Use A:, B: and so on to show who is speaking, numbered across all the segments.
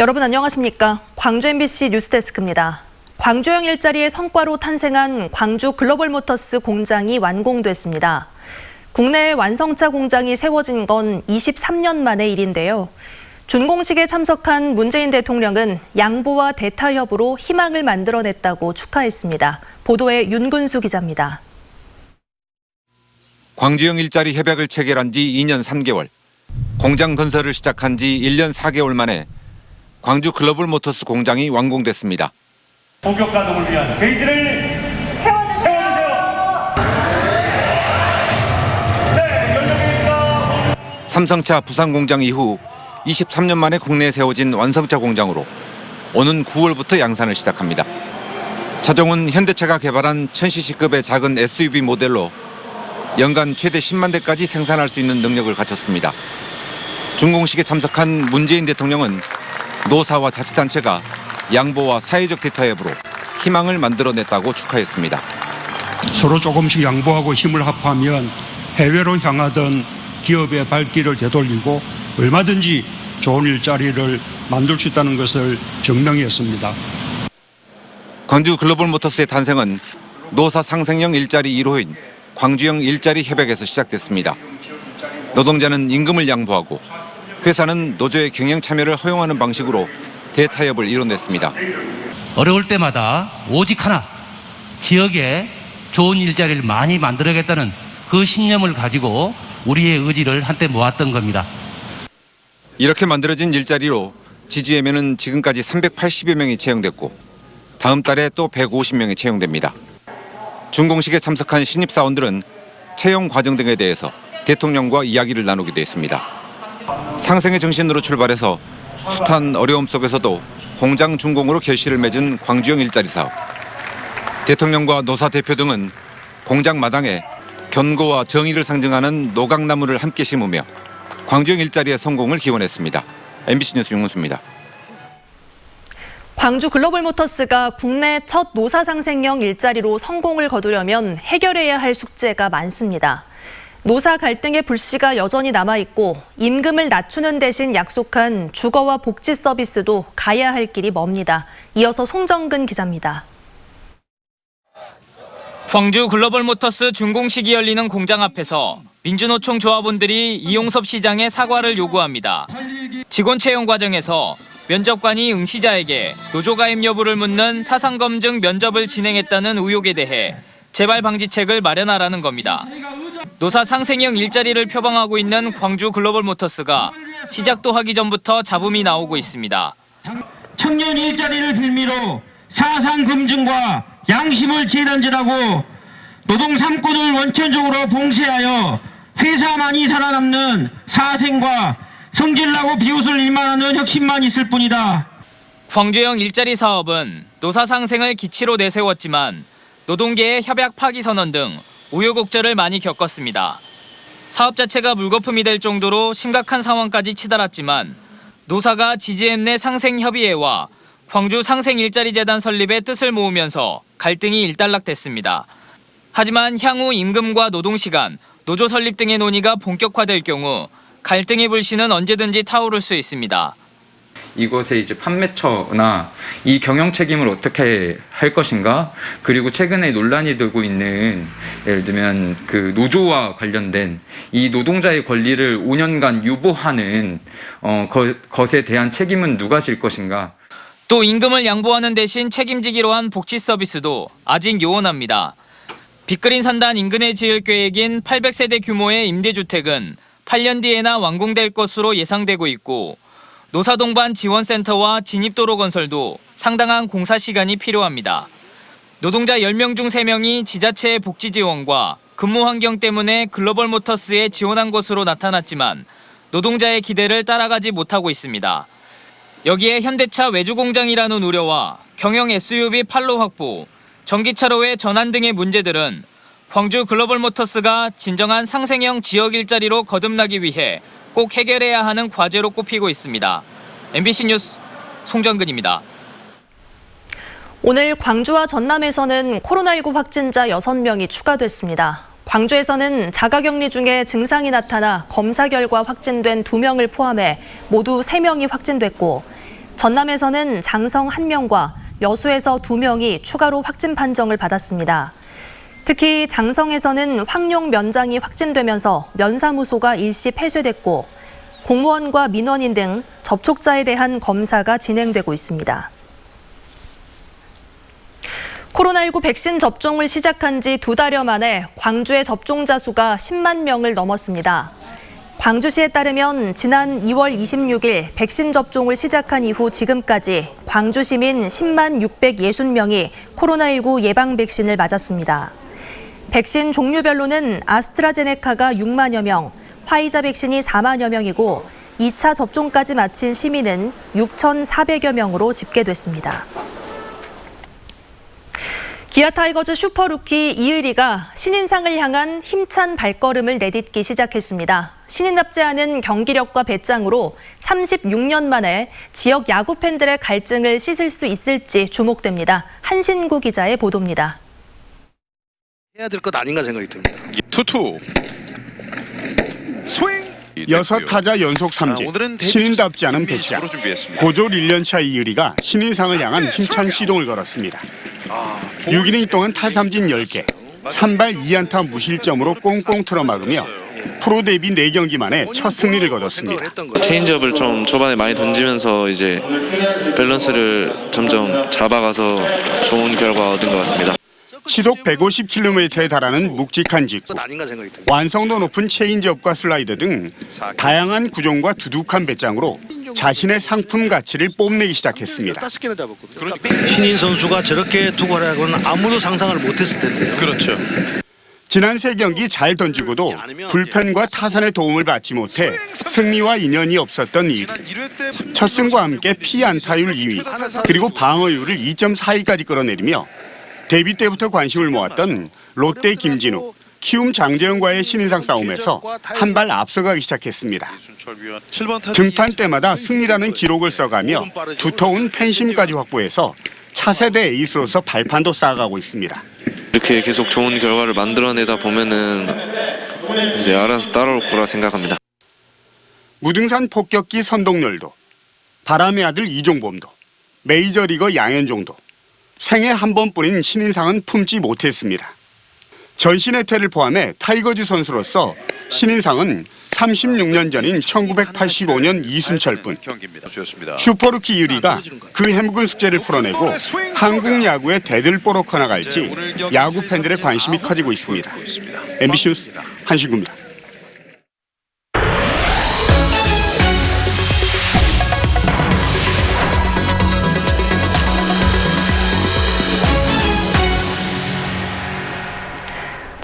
A: 여러분 안녕하십니까? 광주 MBC 뉴스데스크입니다. 광주형 일자리의 성과로 탄생한 광주 글로벌모터스 공장이 완공됐습니다. 국내 완성차 공장이 세워진 건 23년 만의 일인데요. 준공식에 참석한 문재인 대통령은 양보와 대타협으로 희망을 만들어냈다고 축하했습니다. 보도에 윤근수 기자입니다.
B: 광주형 일자리 협약을 체결한 지 2년 3개월, 공장 건설을 시작한 지 1년 4개월 만에 광주 글로벌모터스 공장이 완공됐습니다.
C: 본격 가동을 위한 페이지를 채워주세요. 네, 연령입니다.
B: 삼성차 부산 공장 이후 23년 만에 국내에 세워진 완성차 공장으로 오는 9월부터 양산을 시작합니다. 차종은 현대차가 개발한 1000cc급의 작은 SUV 모델로 연간 최대 10만 대까지 생산할 수 있는 능력을 갖췄습니다. 준공식에 참석한 문재인 대통령은 노사와 자치단체가 양보와 사회적 대타협으로 희망을 만들어냈다고 축하했습니다.
D: 서로 조금씩 양보하고 힘을 합하면 해외로 향하던 기업의 발길을 되돌리고 얼마든지 좋은 일자리를 만들 수 있다는 것을 증명했습니다.
B: 광주 글로벌모터스의 탄생은 노사 상생형 일자리 1호인 광주형 일자리 협약에서 시작됐습니다. 노동자는 임금을 양보하고 회사는 노조의 경영 참여를 허용하는 방식으로 대타협을 이뤄냈습니다.
E: 어려울 때마다 오직 하나, 지역에 좋은 일자리를 많이 만들어야겠다는 그 신념을 가지고 우리의 의지를 한때 모았던 겁니다.
B: 이렇게 만들어진 일자리로 지지에면은 지금까지 380여 명이 채용됐고 다음 달에 또 150명이 채용됩니다. 준공식에 참석한 신입사원들은 채용 과정 등에 대해서 대통령과 이야기를 나누기도 했습니다. 상생의 정신으로 출발해서 숱한 어려움 속에서도 공장 준공으로 결실을 맺은 광주형 일자리 사업. 대통령과 노사 대표 등은 공장 마당에 견고와 정의를 상징하는 노각나무를 함께 심으며 광주형 일자리의 성공을 기원했습니다. MBC 뉴스 윤근수입니다.
A: 광주 글로벌모터스가 국내 첫 노사상생형 일자리로 성공을 거두려면 해결해야 할 숙제가 많습니다. 노사 갈등의 불씨가 여전히 남아있고 임금을 낮추는 대신 약속한 주거와 복지 서비스도 가야 할 길이 멉니다. 이어서 송정근 기자입니다.
F: 광주 글로벌모터스 준공식이 열리는 공장 앞에서 민주노총 조합원들이 이용섭 시장의 사과를 요구합니다. 직원 채용 과정에서 면접관이 응시자에게 노조 가입 여부를 묻는 사상검증 면접을 진행했다는 의혹에 대해 재발 방지책을 마련하라는 겁니다. 노사 상생형 일자리를 표방하고 있는 광주 글로벌모터스가 시작도 하기 전부터 잡음이 나오고 있습니다.
G: 청년 일자리를 빌미로 사상 검증과 양심을 재단질하고 노동 삼권을 원천적으로 봉쇄하여 회사만이 살아남는 사생과 성질나고 비웃을 일만 하는 혁신만 있을 뿐이다.
F: 광주형 일자리 사업은 노사 상생을 기치로 내세웠지만 노동계의 협약 파기 선언 등 우여곡절을 많이 겪었습니다. 사업 자체가 물거품이 될 정도로 심각한 상황까지 치달았지만 노사가 지지엠 내 상생협의회와 광주 상생일자리재단 설립에 뜻을 모으면서 갈등이 일단락됐습니다. 하지만 향후 임금과 노동시간, 노조 설립 등의 논의가 본격화될 경우 갈등의 불씨는 언제든지 타오를 수 있습니다.
H: 이곳의 이제 판매처나 이 경영 책임을 어떻게 할 것인가, 그리고 최근에 논란이 되고 있는 예를 들면 그 노조와 관련된 이 노동자의 권리를 5년간 유보하는 것에 대한 책임은 누가 질 것인가.
F: 또 임금을 양보하는 대신 책임지기로 한 복지 서비스도 아직 요원합니다. 빅그린 산단 인근에 지을 계획인 800세대 규모의 임대주택은 8년 뒤에나 완공될 것으로 예상되고 있고 노사동반 지원센터와 진입도로 건설도 상당한 공사 시간이 필요합니다. 노동자 10명 중 3명이 지자체의 복지 지원과 근무 환경 때문에 글로벌모터스에 지원한 것으로 나타났지만 노동자의 기대를 따라가지 못하고 있습니다. 여기에 현대차 외주 공장이라는 우려와 경영 SUV 판로 확보, 전기차로의 전환 등의 문제들은 광주 글로벌모터스가 진정한 상생형 지역 일자리로 거듭나기 위해 꼭 해결해야 하는 과제로 꼽히고 있습니다. MBC 뉴스 송정근입니다.
A: 오늘 광주와 전남에서는 코로나19 확진자 6명이 추가됐습니다. 광주에서는 자가격리 중에 증상이 나타나 검사 결과 확진된 2명을 포함해 모두 3명이 확진됐고 전남에서는 장성 1명과 여수에서 2명이 추가로 확진 판정을 받았습니다. 특히 장성에서는 황룡 면장이 확진되면서 면사무소가 일시 폐쇄됐고 공무원과 민원인 등 접촉자에 대한 검사가 진행되고 있습니다. 코로나19 백신 접종을 시작한 지 2달여 만에 광주의 접종자 수가 10만 명을 넘었습니다. 광주시에 따르면 지난 2월 26일 백신 접종을 시작한 이후 지금까지 광주 시민 10만 660명이 코로나19 예방 백신을 맞았습니다. 백신 종류별로는 아스트라제네카가 6만여 명, 화이자 백신이 4만여 명이고 2차 접종까지 마친 시민은 6,400여 명으로 집계됐습니다. 기아 타이거즈 슈퍼루키 이의리가 신인상을 향한 힘찬 발걸음을 내딛기 시작했습니다. 신인답지 않은 경기력과 배짱으로 36년 만에 지역 야구 팬들의 갈증을 씻을 수 있을지 주목됩니다. 한신구 기자의 보도입니다.
I: 해야 될 것 아닌가 생각이 듭니다.
J: 투투 스윙
K: 6타자 연속 삼진, 신인답지 않은 배짱, 고졸 1년차 이의리가 신인상을 향한 힘찬 시동을 걸었습니다. 6이닝 동안 탈삼진 10개, 3발 2안타 무실점으로 꽁꽁 틀어막으며 프로 데뷔 4경기 만에 첫 승리를 거뒀습니다.
L: 체인지업을 좀 초반에 많이 던지면서 이제 밸런스를 점점 잡아가서 좋은 결과 얻은 것 같습니다.
K: 시속 150km에 달하는 묵직한 직구, 완성도 높은 체인지업과 슬라이더 등 다양한 구종과 두둑한 배짱으로 자신의 상품 가치를 뽐내기 시작했습니다.
I: 신인 선수가 저렇게 투구하라고는 아무도 상상을 못했을 텐데요.
J: 그렇죠.
K: 지난 3경기 잘 던지고도 불펜과 타선의 도움을 받지 못해 승리와 인연이 없었던 이의리. 첫 승과 함께 피안타율 2위, 그리고 방어율을 2.42까지 끌어내리며 데뷔 때부터 관심을 모았던 롯데 김진욱, 키움 장재현과의 신인상 싸움에서 한 발 앞서가기 시작했습니다. 등판 때마다 승리라는 기록을 써가며 두터운 팬심까지 확보해서 차세대 에이스로서 발판도 쌓아가고 있습니다.
L: 이렇게 계속 좋은 결과를 만들어내다 보면은 이제 알아서 따라올 거라 생각합니다.
K: 무등산 폭격기 선동열도, 바람의 아들 이종범도, 메이저리거 양현종도 생애 한 번뿐인 신인상은 품지 못했습니다. 전신혜태를 포함해 타이거즈 선수로서 신인상은 36년 전인 1985년 이순철뿐. 슈퍼루키 이의리가 그 해묵은 숙제를 풀어내고 한국 야구에 대들보록 나갈지 야구 팬들의 관심이 커지고 있습니다. MBC 뉴스 한신구입니다.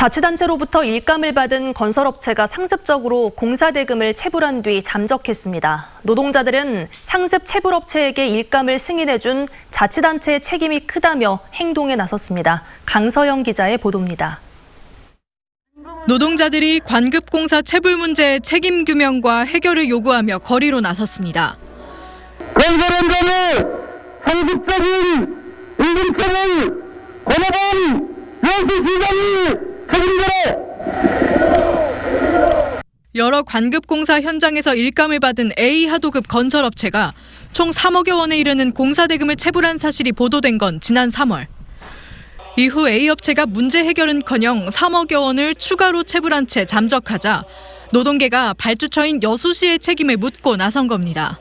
A: 자치단체로부터 일감을 받은 건설업체가 상습적으로 공사대금을 체불한 뒤 잠적했습니다. 노동자들은 상습 체불업체에게 일감을 승인해준 자치단체의 책임이 크다며 행동에 나섰습니다. 강서영 기자의 보도입니다.
M: 노동자들이 관급공사 체불 문제의 책임 규명과 해결을 요구하며 거리로 나섰습니다.
G: 건설원들의 상습적인 임금체를 권해본 여수시장이
M: 여러 관급공사 현장에서 일감을 받은 A하도급 건설업체가 총 3억여 원에 이르는 공사대금을 체불한 사실이 보도된 건 지난 3월. 이후 A업체가 문제 해결은커녕 3억여 원을 추가로 체불한 채 잠적하자 노동계가 발주처인 여수시의 책임을 묻고 나선 겁니다.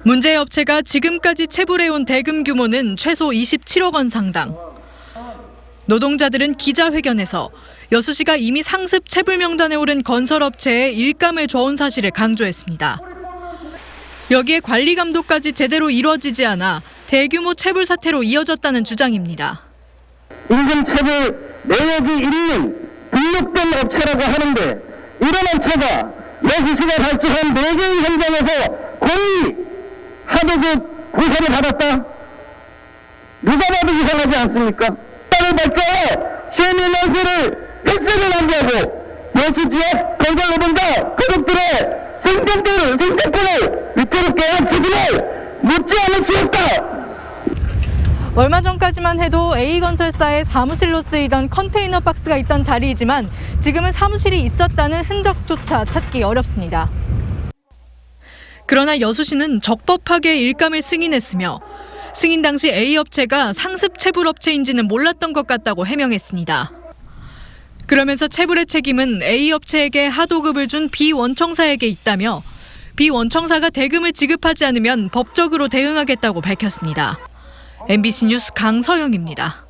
M: 문제 업체가 지금까지 체불해온 대금 규모는 최소 27억 원 상당. 노동자들은 기자회견에서 여수시가 이미 상습 체불 명단에 오른 건설업체에 일감을 줘온 사실을 강조했습니다. 여기에 관리 감독까지 제대로 이루어지지 않아 대규모 체불 사태로 이어졌다는 주장입니다.
G: 임금 체불 내역이 있는 등록된 업체라고 하는데 이런 업체가 여수시가 발주한 4개의 현장에서 고의 하도급 공사를 받았다? 누가 봐도 이상하지 않습니까? 발주하여 시민 연수를 획세를 남기하고 여수 지역 건설 노동자 가족들의 생존권을 위태롭게 한 책임을 묻지 않을 수 없다.
M: 얼마 전까지만 해도 A건설사의 사무실로 쓰이던 컨테이너 박스가 있던 자리이지만 지금은 사무실이 있었다는 흔적조차 찾기 어렵습니다. 그러나 여수 씨는 적법하게 일감을 승인했으며 승인 당시 A업체가 상습 체불업체인지는 몰랐던 것 같다고 해명했습니다. 그러면서 체불의 책임은 A업체에게 하도급을 준 B원청사에게 있다며 B원청사가 대금을 지급하지 않으면 법적으로 대응하겠다고 밝혔습니다. MBC 뉴스 강서영입니다.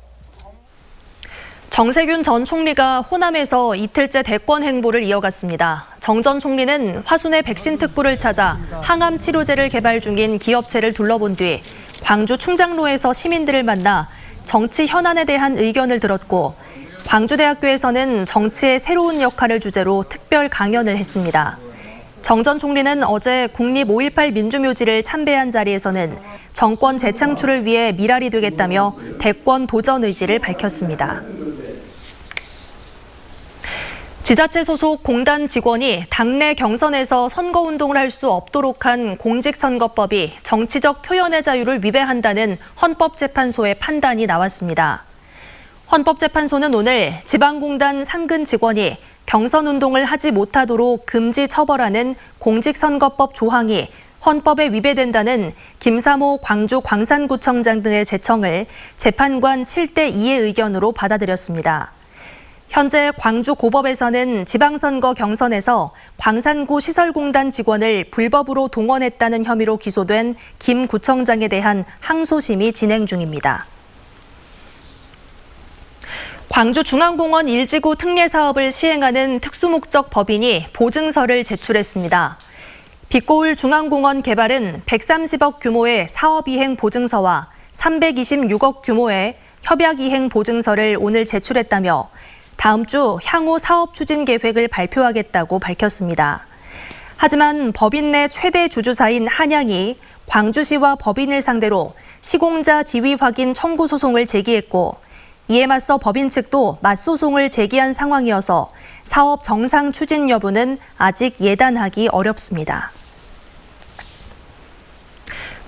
A: 정세균 전 총리가 호남에서 이틀째 대권 행보를 이어갔습니다. 정 전 총리는 화순의 백신 특구를 찾아 항암 치료제를 개발 중인 기업체를 둘러본 뒤 광주 충장로에서 시민들을 만나 정치 현안에 대한 의견을 들었고 광주대학교에서는 정치의 새로운 역할을 주제로 특별 강연을 했습니다. 정 전 총리는 어제 국립 5.18 민주묘지를 참배한 자리에서는 정권 재창출을 위해 밀알이 되겠다며 대권 도전 의지를 밝혔습니다. 지자체 소속 공단 직원이 당내 경선에서 선거운동을 할 수 없도록 한 공직선거법이 정치적 표현의 자유를 위배한다는 헌법재판소의 판단이 나왔습니다. 헌법재판소는 오늘 지방공단 상근 직원이 경선운동을 하지 못하도록 금지 처벌하는 공직선거법 조항이 헌법에 위배된다는 김삼호 광주 광산구청장 등의 제청을 재판관 7대2의 의견으로 받아들였습니다. 현재 광주고법에서는 지방선거 경선에서 광산구 시설공단 직원을 불법으로 동원했다는 혐의로 기소된 김 구청장에 대한 항소심이 진행 중입니다. 광주중앙공원 1지구 특례 사업을 시행하는 특수목적 법인이 보증서를 제출했습니다. 빛고울 중앙공원 개발은 130억 규모의 사업이행 보증서와 326억 규모의 협약이행 보증서를 오늘 제출했다며 다음 주 향후 사업 추진 계획을 발표하겠다고 밝혔습니다. 하지만 법인 내 최대 주주사인 한양이 광주시와 법인을 상대로 시공자 지위 확인 청구 소송을 제기했고 이에 맞서 법인 측도 맞소송을 제기한 상황이어서 사업 정상 추진 여부는 아직 예단하기 어렵습니다.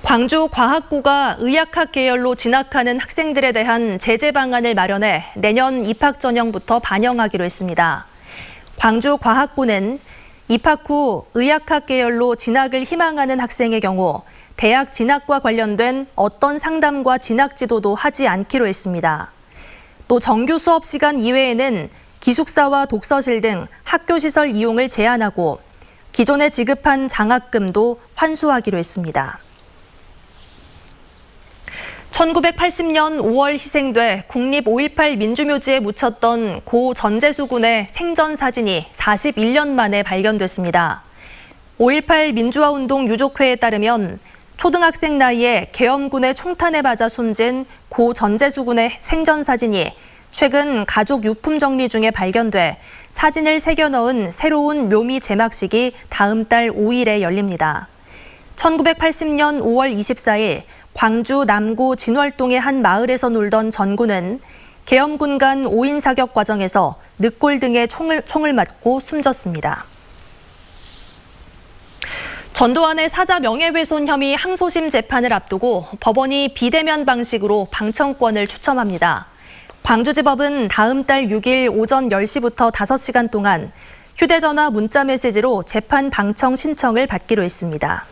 A: 광주과학고가 의학학 계열로 진학하는 학생들에 대한 제재 방안을 마련해 내년 입학 전형부터 반영하기로 했습니다. 광주과학고는 입학 후 의학학 계열로 진학을 희망하는 학생의 경우 대학 진학과 관련된 어떤 상담과 진학 지도도 하지 않기로 했습니다. 또 정규 수업 시간 이외에는 기숙사와 독서실 등 학교시설 이용을 제한하고 기존에 지급한 장학금도 환수하기로 했습니다. 1980년 5월 희생돼 국립 5.18 민주묘지에 묻혔던 고 전재수 군의 생전 사진이 41년 만에 발견됐습니다. 5.18 민주화운동 유족회에 따르면 초등학생 나이에 계엄군의 총탄에 맞아 숨진 고 전재수 군의 생전 사진이 최근 가족 유품 정리 중에 발견돼 사진을 새겨 넣은 새로운 묘미 제막식이 다음 달 5일에 열립니다. 1980년 5월 24일 광주 남구 진월동의 한 마을에서 놀던 전 군은 계엄군 간 5인 사격 과정에서 늑골 등에 총을 맞고 숨졌습니다. 전두환의 사자 명예훼손 혐의 항소심 재판을 앞두고 법원이 비대면 방식으로 방청권을 추첨합니다. 광주지법은 다음 달 6일 오전 10시부터 5시간 동안 휴대전화 문자메시지로 재판 방청 신청을 받기로 했습니다.